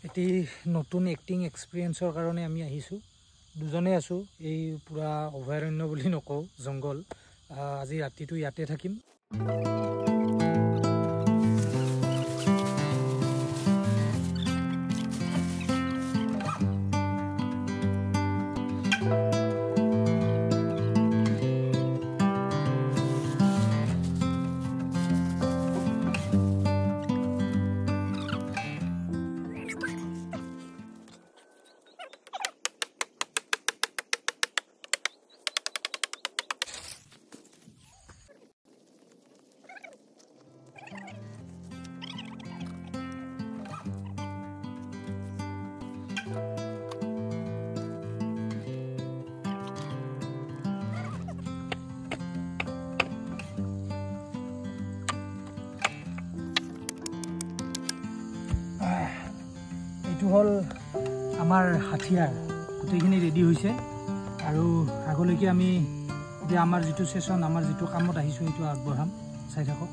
এটি নতুন এক্টিং এক্সপিৰিয়েন্সৰ কাৰণে আমি আহিছোঁ দুজনে আছোঁ এই পুৰা অভয়াৰণ্য বুলি নকওঁ জংগল আজি ৰাতিটো ইয়াতে থাকিম এইটো হল আমাৰ হাতিয়াৰ গোটেইখিনি ৰেডি হৈছে আৰু আগলৈকে আমি যে আমাৰ যেটো সেশন আমাৰ যেটো কামত আহিছো এইটো আগবঢ়াম চাই থাকক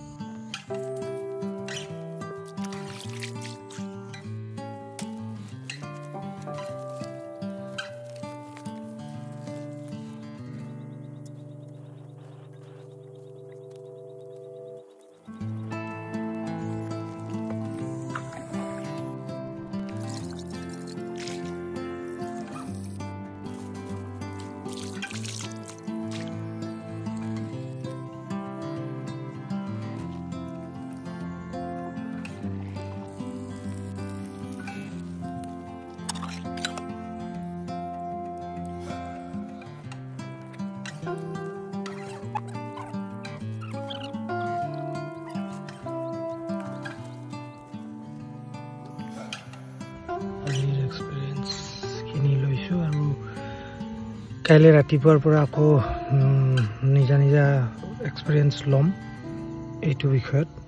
কাইলৈ ৰাতিপুৱাৰ পৰা আকৌ নিজা নিজা এক্সপিৰিয়েন্স লম এইটো বিষয়ত